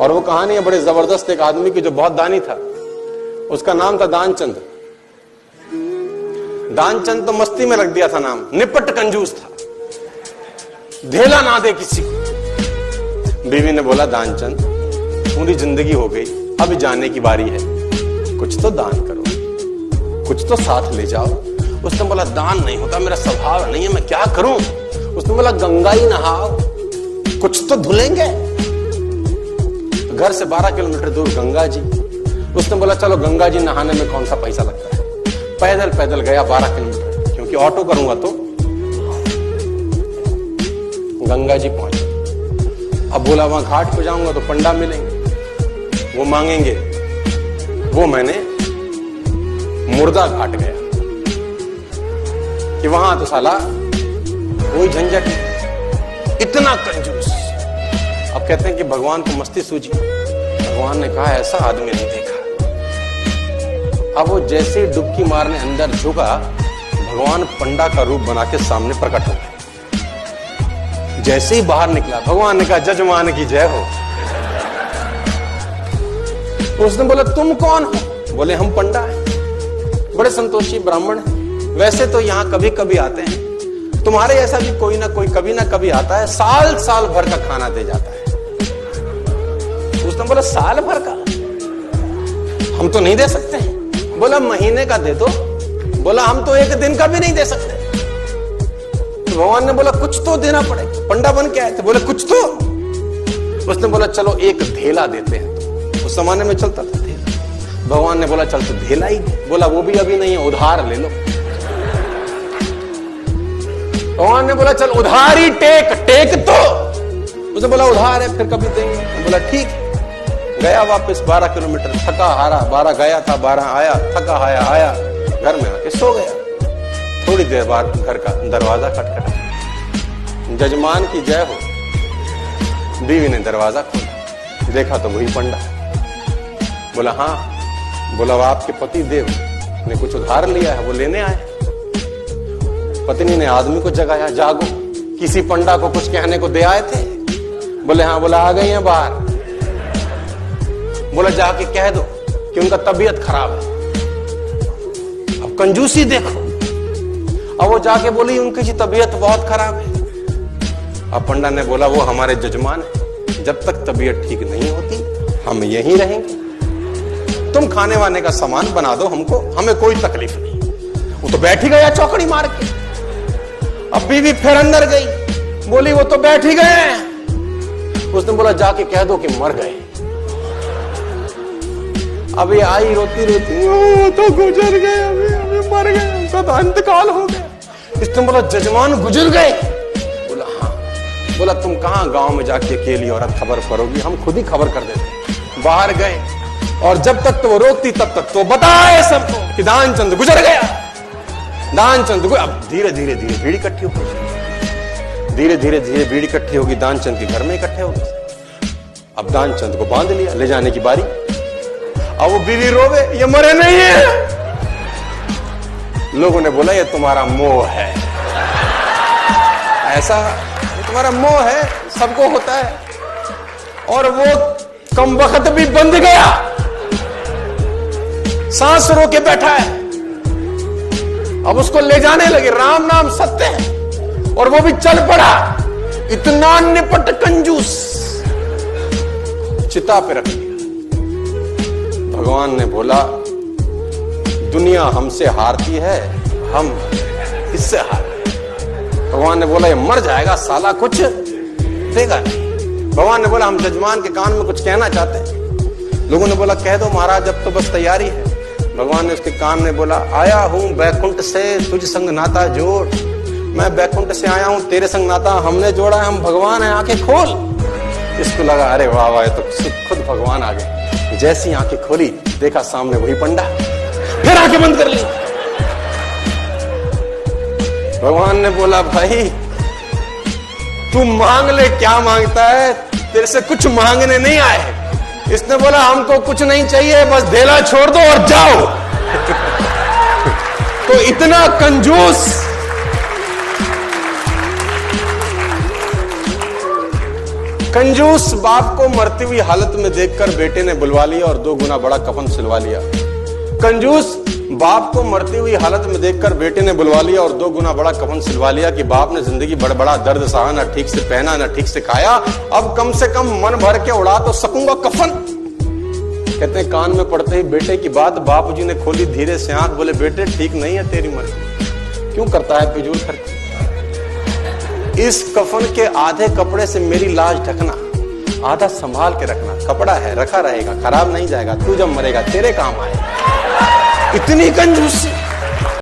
और वो कहानी है बड़े जबरदस्त एक आदमी की जो बहुत दानी था। उसका नाम था दानचंद। दानचंद तो मस्ती में रख दिया था नाम, निपट कंजूस था, धेला ना दे किसी को। बीवी ने बोला दानचंद पूरी जिंदगी हो गई, अब जाने की बारी है, कुछ तो दान करो, कुछ तो साथ ले जाओ। उसने बोला दान नहीं होता, मेरा स्वभाव नहीं है, मैं क्या करूं। उसने बोला गंगा ही नहाओ, कुछ तो धुलेंगे। तो घर से 12 किलोमीटर दूर गंगा जी। उसने बोला चलो गंगा जी नहाने में कौन सा पैसा लगता है। पैदल पैदल गया 12 किलोमीटर, क्योंकि ऑटो करूंगा तो। गंगा जी पहुंचे। अब बोला वहां घाट पे जाऊंगा तो पंडा मिलेंगे, वो मांगेंगे। वो मैंने मुर्दा घाट गया कि वहां तो साला कोई झंझट नहीं, इतना कंजूस। अब कहते हैं कि भगवान को मस्ती सूझी। भगवान ने कहा ऐसा आदमी नहीं देखा। अब वो जैसे ही डुबकी मारने अंदर झुका, भगवान पंडा का रूप बना के सामने प्रकट हो गए। जैसे ही बाहर निकला, भगवान ने कहा जजमान की जय हो। उसने बोला तुम कौन हो? बोले हम पंडा हैं, बड़े संतोषी ब्राह्मण हैं। वैसे तो यहाँ कभी कभी आते हैं, तुम्हारे ऐसा भी कोई ना कोई कभी ना कभी आता है, साल साल भर का खाना दे जाता है। उसने बोला साल भर का हम तो नहीं दे सकते हैं। बोला महीने का दे दो। बोला हम तो एक दिन का भी नहीं दे सकते। तो भगवान ने बोला कुछ तो देना पड़ेगा, पंडा बन के आए थे, बोले कुछ तो। उसने बोला चलो एक धेला देते हैं। तो उस जमाने में चलता था धेला। भगवान ने बोला चल तो धेला ही दे। बोला वो भी अभी नहीं है, उधार ले लो। भगवान ने बोला चल उधार ही टेक तो। उसने बोला उधार है, फिर कभी देंगे। बोला ठीक है। गया वापस 12 किलोमीटर, थका हारा। 12 गया था, 12 आया, थका हाया आया, घर में आके सो गया। थोड़ी देर बाद घर का दरवाजा खटखटा। जजमान की जय हो। बीवी ने दरवाजा खोला, देखा तो वही पंडा। बोला हाँ। बोला आपके पति देव ने कुछ उधार लिया है, वो लेने आए। पत्नी ने आदमी को जगाया, जागो, किसी पंडा को कुछ कहने को दे आए थे? बोले हाँ। बोला आ गई हैं बाहर। बोला जाके कह दो कि उनका तबीयत खराब है। अब कंजूसी देखो। अब वो जाके बोली उनकी तबीयत बहुत खराब है। अब पंडा ने बोला वो हमारे जजमान है, जब तक तबीयत ठीक नहीं होती हम यहीं रहेंगे। तुम खाने वाने का सामान बना दो हमको, हमें कोई तकलीफ नहीं। वो तो बैठ ही गया चौकड़ी मार के। अब बीवी फिर अंदर गई, बोली वो तो बैठ ही गए। उसने बोला जाके कह दो कि मर गए। अभी आई रोती रोती, तो गुजर गए, अभी मर गए, उनका तो इंतकाल हो गया। इसने बोला जजमान गुजर गए? बोला हाँ। बोला तुम कहां गांव में जाके अकेली औरत खबर करोगी, हम खुद ही खबर कर देते। बाहर गए और जब तक तो वो रोकती तब तक तो बताए सबको कि दानचंद गुजर गया। दानचंद को अब धीरे धीरे धीरे भीड़ इकट्ठी होगी, धीरे धीरे धीरे भीड़ इकट्ठी होगी, दानचंद के घर में इकट्ठे हो गए। अब दानचंद को बांध लिया, ले जाने की बारी। अब वो बीवी रोवे, ये मरे नहीं है। लोगों ने बोला ये तुम्हारा मोह है, ऐसा तुम्हारा मोह है, सबको होता है। और वो कम वक्त भी बंध गया, सांस रो के बैठा है। अब उसको ले जाने लगे, राम नाम सत्य है, और वो भी चल पड़ा। इतना निपट कंजूस, चिता पे रख दिया। भगवान ने बोला दुनिया हमसे हारती है, हम इससे हार गए। भगवान ने बोला ये मर जाएगा साला, कुछ देगा नहीं। भगवान ने बोला हम जजमान के कान में कुछ कहना चाहते हैं। लोगों ने बोला कह दो महाराज, अब तो बस तैयारी है। भगवान ने उसके कान में बोला आया हूं बैकुंठ से तुझ संग नाता जोड़। मैं बैकुंठ से आया हूं, तेरे संग नाता हमने जोड़ा है, हम भगवान है, आंखें खोल। इसको लगा अरे वाह वाह, तो खुद भगवान आ गए। जैसी आंखें खोली, देखा सामने वही पंडा, फिर आंखें बंद कर ली। भगवान ने बोला भाई तू मांग ले, क्या मांगता है, तेरे से कुछ मांगने नहीं आए। इसने बोला हमको कुछ नहीं चाहिए, बस धेला छोड़ दो और जाओ। तो इतना कंजूस, कंजूस बाप को मरती हुई हालत में देखकर बेटे ने बुलवा लिया और 2 गुना बड़ा कफन सिलवा लिया। कंजूस बाप को मरती हुई हालत में देखकर बेटे ने बुलवा लिया और 2 गुना बड़ा कफन सिलवा लिया कि बाप ने जिंदगी बड़ा दर्द सहा, ना ठीक से पहना ना ठीक से खाया, अब कम से कम मन भर के उड़ा तो सकूंगा कफन। कहते हैं कान में पड़ते ही बेटे की बात बापूजी ने खोली धीरे से आंख, बोले बेटे ठीक नहीं है तेरी मर्जी, क्यों करता है फिजूल खर्च? इस कफन के आधे कपड़े से मेरी लाश ढकना, आधा संभाल के रखना, कपड़ा है रखा रहेगा, खराब नहीं जाएगा, तू जब मरेगा तेरे काम आएगा। इतनी कंजूसी।